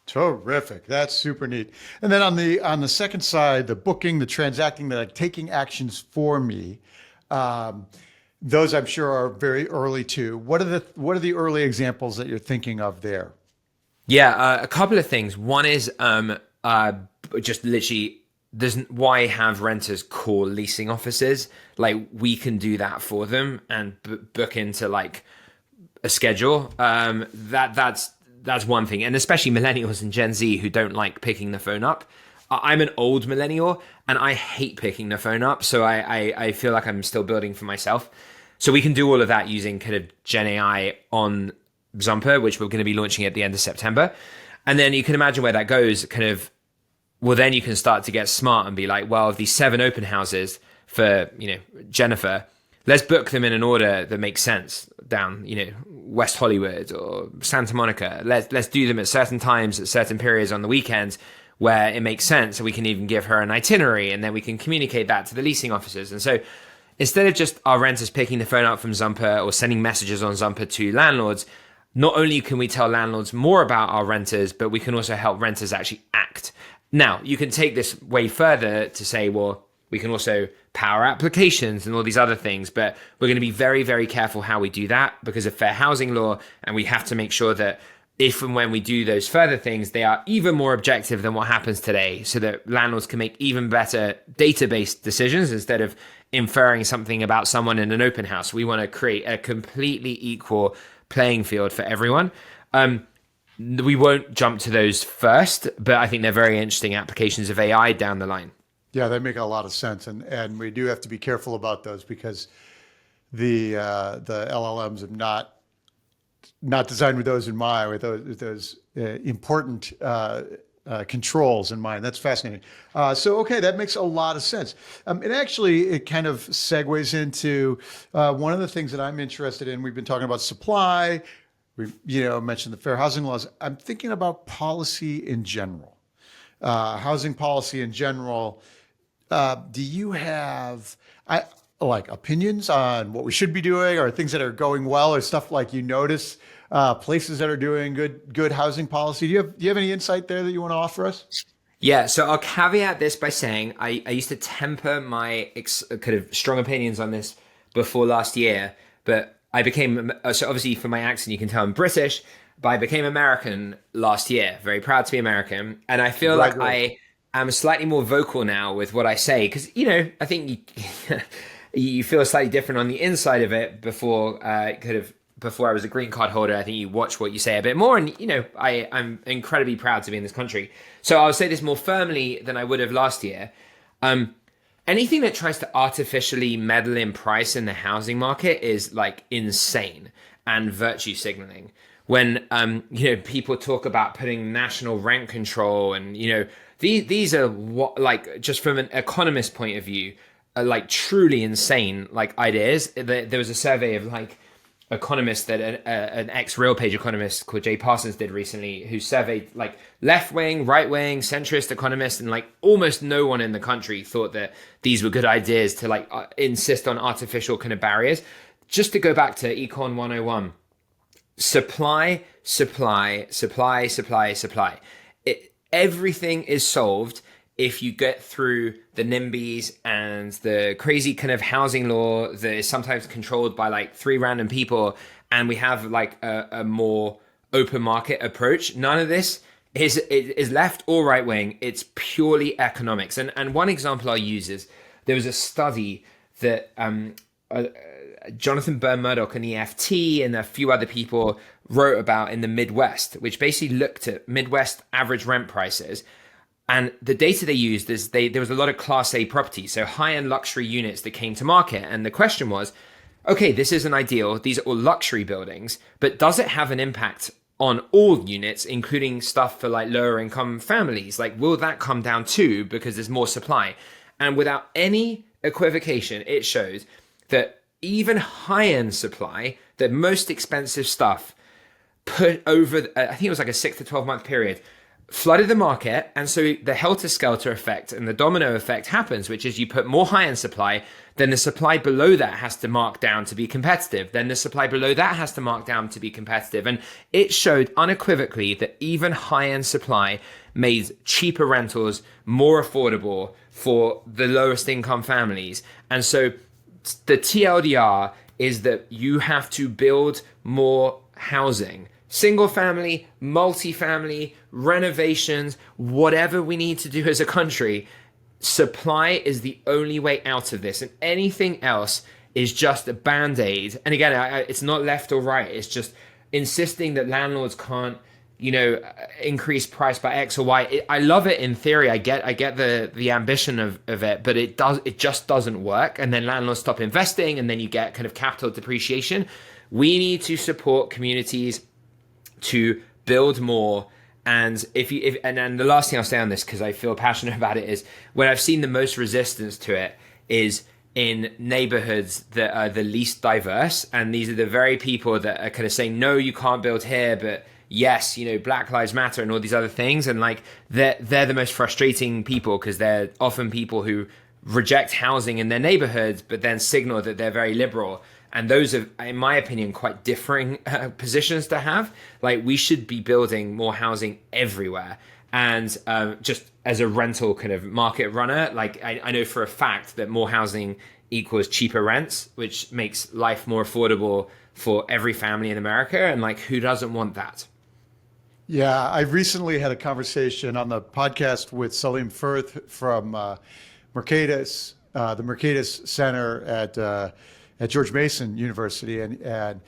Terrific. That's super neat. And then on the second side, the booking, the transacting, the taking actions for me, those I'm sure are very early too. What are the early examples that you're thinking of there? Yeah, a couple of things. One is just literally, why have renters call leasing offices? Like, we can do that for them and book into like a schedule. That's one thing, and especially millennials and Gen Z who don't like picking the phone up. I'm an old millennial and I hate picking the phone up, so I feel like I'm still building for myself. So we can do all of that using kind of Gen AI on Zumper, which we're going to be launching at the end of September. And then you can imagine where that goes, kind of, well, then you can start to get smart and be like, well, of these 7 open houses for, Jennifer, let's book them in an order that makes sense down, West Hollywood or Santa Monica. Let's do them at certain times, at certain periods on the weekends where it makes sense. So we can even give her an itinerary, and then we can communicate that to the leasing officers. And so instead of just our renters picking the phone up from Zumper or sending messages on Zumper to landlords, not only can we tell landlords more about our renters, but we can also help renters actually act. Now, you can take this way further to say, well, we can also power applications and all these other things, but we're going to be very, very careful how we do that because of fair housing law. And we have to make sure that if and when we do those further things, they are even more objective than what happens today, so that landlords can make even better database decisions instead of inferring something about someone in an open house. We want to create a completely equal playing field for everyone. We won't jump to those first, but I think they're very interesting applications of AI down the line. Yeah, they make a lot of sense, and we do have to be careful about those because the LLMs have not designed with those in mind, with those important controls in mind. That's fascinating. Okay, that makes a lot of sense. It kind of segues into one of the things that I'm interested in. We've been talking about supply. We've mentioned the fair housing laws. I'm thinking about policy in general, housing policy in general. Do you have opinions on what we should be doing, or things that are going well, or stuff like you notice places that are doing good housing policy? Do you have any insight there that you want to offer us? Yeah, so I'll caveat this by saying I used to temper my kind of strong opinions on this before last year, but I became, so obviously from my accent you can tell I'm British, but I became American last year. Very proud to be American, and I feel like I'm slightly more vocal now with what I say, because I think you feel slightly different on the inside of it. Before I was a green card holder, I think you watch what you say a bit more, and I'm incredibly proud to be in this country. So I'll say this more firmly than I would have last year. Anything that tries to artificially meddle in price in the housing market is like insane and virtue signaling. when people talk about putting national rent control, and these are what, like, just from an economist point of view, are like truly insane like ideas. There was a survey of like economists that an ex-Real Page economist called Jay Parsons did recently, who surveyed like left-wing, right-wing, centrist economists, and like almost no one in the country thought that these were good ideas to like insist on artificial kind of barriers. Just to go back to Econ 101, supply, supply, supply, supply, supply. Everything is solved if you get through the NIMBYs and the crazy kind of housing law that is sometimes controlled by like 3 random people, and we have like a more open market approach. None of this is left or right wing. It's purely economics. And one example I'll use is there was a study that Jonathan Byrne-Murdoch and EFT and a few other people wrote about in the Midwest, which basically looked at Midwest average rent prices. And the data they used is there was a lot of Class A properties, so high-end luxury units that came to market. And the question was, okay, this isn't ideal. These are all luxury buildings, but does it have an impact on all units, including stuff for like lower income families? Like, will that come down too because there's more supply? And without any equivocation, it shows that even high-end supply, the most expensive stuff, put over, I think it was like a 6 to 12 month period, flooded the market. And so the helter-skelter effect and the domino effect happens, which is you put more high-end supply, then the supply below that has to mark down to be competitive. Then the supply below that has to mark down to be competitive. And it showed unequivocally that even high-end supply made cheaper rentals more affordable for the lowest income families. And so the TLDR is that you have to build more housing. Single family, multifamily, renovations, whatever we need to do as a country. Supply is the only way out of this, and anything else is just a band-aid. And again, it's not left or right. It's just insisting that landlords can't, increase price by X or Y. I love it in theory. I get the ambition of it, but it just doesn't work. And then landlords stop investing, and then you get kind of capital depreciation. We need to support communities to build more. And and the last thing I'll say on this, because I feel passionate about it, is when I've seen the most resistance to it is in neighborhoods that are the least diverse. And these are the very people that are kind of saying, no, you can't build here, but yes, Black Lives Matter and all these other things. And like they're the most frustrating people, because they're often people who reject housing in their neighborhoods, but then signal that they're very liberal. And those are, in my opinion, quite differing positions to have. Like, we should be building more housing everywhere. And just as a rental kind of market runner, like I know for a fact that more housing equals cheaper rents, which makes life more affordable for every family in America. And like, who doesn't want that? Yeah, I recently had a conversation on the podcast with Salim Firth from Mercatus, the Mercatus Center at George Mason University, and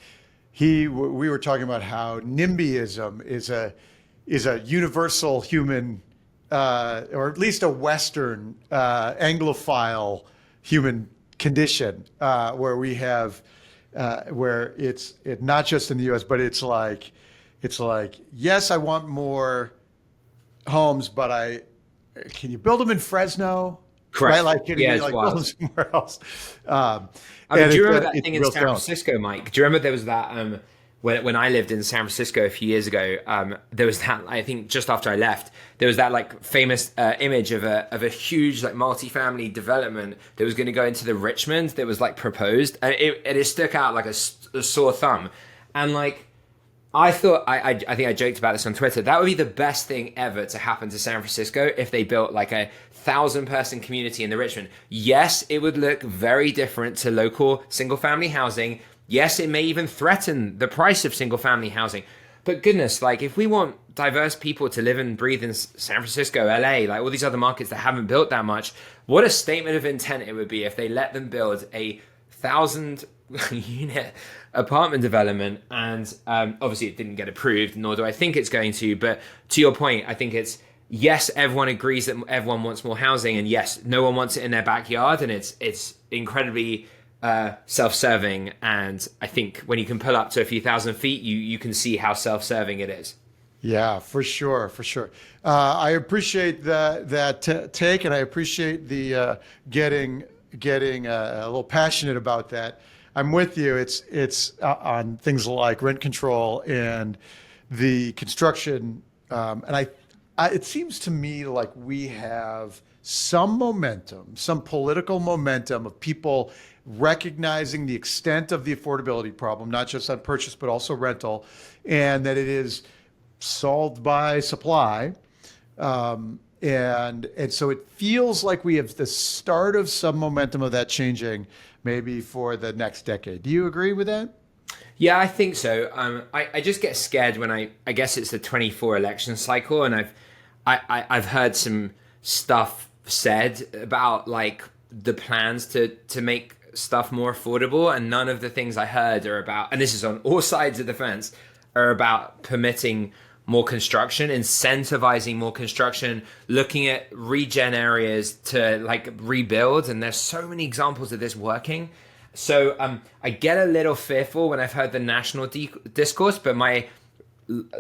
we were talking about how NIMBYism is a universal human, or at least a Western Anglophile human condition, where we have where it's not just in the U.S., but it's like yes, I want more homes, but can you build them in Fresno? Correct. Right? Like, can you build them somewhere else? Do you remember that thing in San Francisco, Mike? Do you remember there was that when I lived in San Francisco a few years ago? There was that, I think just after I left, there was that like famous image of a huge like multifamily development that was going to go into the Richmond that was like proposed, and it stuck out like a sore thumb. And like, I thought, I think I joked about this on Twitter, that would be the best thing ever to happen to San Francisco if they built like a 1,000-person community in the Richmond. Yes, it would look very different to local single-family housing. Yes, it may even threaten the price of single-family housing. But goodness, like, if we want diverse people to live and breathe in San Francisco, LA, like all these other markets that haven't built that much, what a statement of intent it would be if they let them build a 1,000-unit apartment development. And obviously it didn't get approved, nor do I think it's going to. But to your point, I think it's, yes, everyone agrees that everyone wants more housing, and yes, no one wants it in their backyard, and it's incredibly self-serving, and I think when you can pull up to a few thousand feet, you can see how self-serving it is. Yeah, for sure, for sure. I appreciate that take, and I appreciate the getting a little passionate about that. I'm with you. It's on things like rent control and the construction, and it seems to me like we have some momentum, some political momentum of people recognizing the extent of the affordability problem, not just on purchase, but also rental, and that it is solved by supply. And so it feels like we have the start of some momentum of that changing maybe for the next decade. Do you agree with that? Yeah, I think so. I just get scared when I guess it's the 24 election cycle, and I've heard some stuff said about like the plans to make stuff more affordable, and none of the things I heard are about, and this is on all sides of the fence, are about permitting more construction, incentivizing more construction, looking at regen areas to like rebuild. And there's so many examples of this working. So I get a little fearful when I've heard the national discourse, but my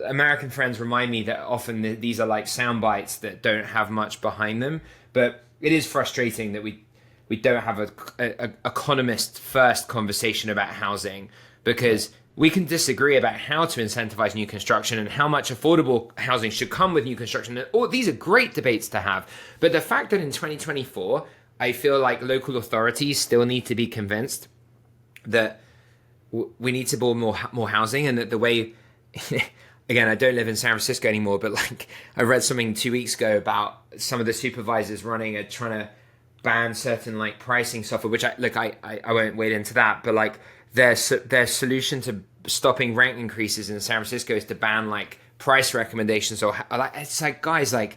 American friends remind me that often these are like sound bites that don't have much behind them. But it is frustrating that we don't have a economist first conversation about housing, because we can disagree about how to incentivize new construction and how much affordable housing should come with new construction. All these are great debates to have. But the fact that in 2024, I feel like local authorities still need to be convinced that we need to build more housing, and that the way, again, I don't live in San Francisco anymore, but like I read something 2 weeks ago about some of the supervisors running are trying to ban certain like pricing software, which I won't wade into that, but like their solution to stopping rent increases in San Francisco is to ban like price recommendations. Or like, it's like, guys, like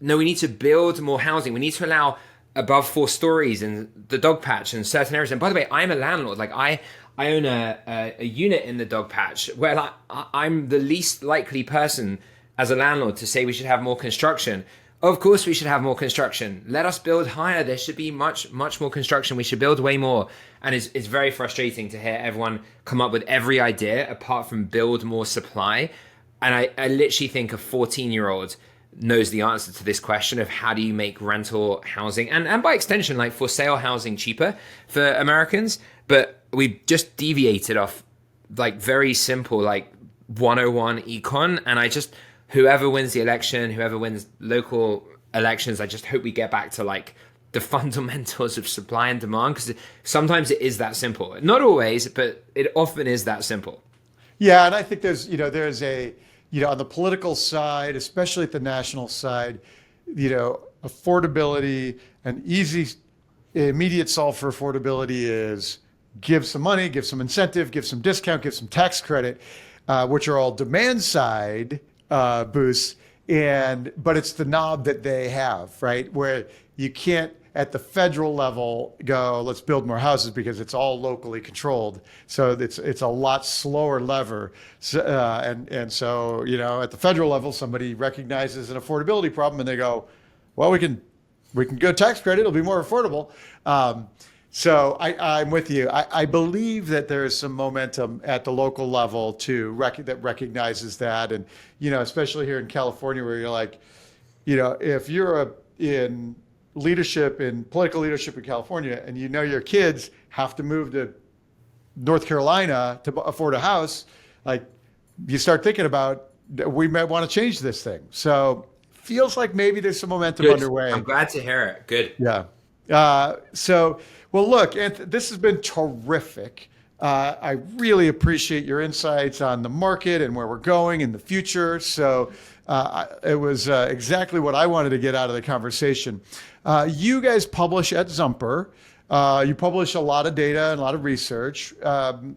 no, we need to build more housing. We need to allow above 4 stories in the dog patch in certain areas. And by the way, I'm a landlord. Like I own a unit in the dog patch where like I'm the least likely person as a landlord to say we should have more construction. Of course we should have more construction. Let us build higher. There should be much more construction. We should build way more. And it's very frustrating to hear everyone come up with every idea apart from build more supply. And I literally think a 14-year-old knows the answer to this question of how do you make rental housing and by extension like for sale housing cheaper for Americans. But we just deviated off like very simple like 101 econ, and whoever wins the election, whoever wins local elections, I just hope we get back to like the fundamentals of supply and demand, because sometimes it is that simple. Not always, but it often is that simple. Yeah, and I think there's on the political side, especially at the national side, affordability, an easy, immediate solve for affordability is give some money, give some incentive, give some discount, give some tax credit, which are all demand side boosts, but it's the knob that they have, right? Where you can't at the federal level go, let's build more houses, because it's all locally controlled. So it's a lot slower lever. So, and so, at the federal level, somebody recognizes an affordability problem and they go, well, we can go tax credit, it'll be more affordable. So I'm with you. I believe that there is some momentum at the local level too, that recognizes that. And, especially here in California, where you're like, if you're in political leadership in California, and your kids have to move to North Carolina to afford a house, like you start thinking about, we might want to change this thing. So feels like maybe there's some momentum underway. I'm glad to hear it. Good. Yeah. Well, look, Anth, this has been terrific. I really appreciate your insights on the market and where we're going in the future. So it was exactly what I wanted to get out of the conversation. You guys publish at Zumper. You publish a lot of data and a lot of research.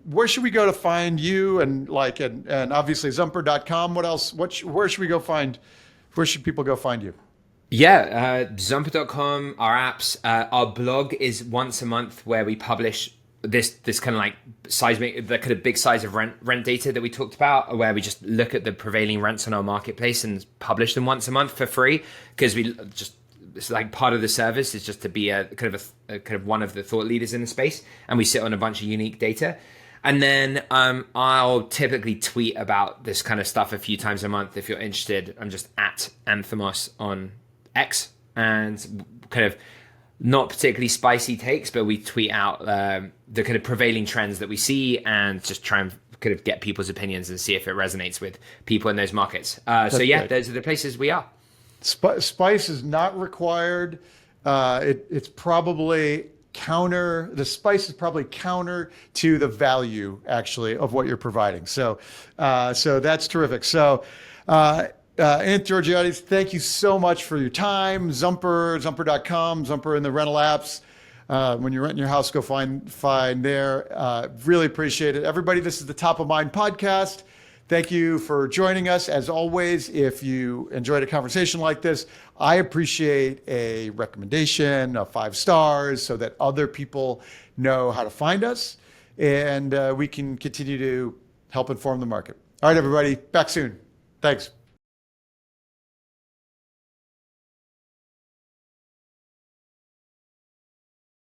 Where should we go to find you? And obviously Zumper.com. What else? Where should people go find you? Yeah, Zumper.com, our apps. Our blog is once a month where we publish this kind of like the kind of big size of rent data that we talked about, where we just look at the prevailing rents on our marketplace and publish them once a month for free, because we just it's like part of the service is just to be a kind of one of the thought leaders in the space, and we sit on a bunch of unique data. And then I'll typically tweet about this kind of stuff a few times a month. If you're interested, I'm just at Anthemos on X, and kind of not particularly spicy takes, but we tweet out the kind of prevailing trends that we see and just try and kind of get people's opinions and see if it resonates with people in those markets. So yeah, great. Those are the places we are. Spice is not required. It's probably the spice is probably counter to the value actually of what you're providing. So that's terrific. So Anthemos Georgiades, thank you so much for your time. Zumper, Zumper.com, Zumper in the rental apps. When you're renting your house, go find there. Really appreciate it. Everybody, this is the Top of Mind podcast. Thank you for joining us. As always, if you enjoyed a conversation like this, I appreciate a recommendation of 5 stars so that other people know how to find us, and we can continue to help inform the market. All right, everybody, back soon. Thanks.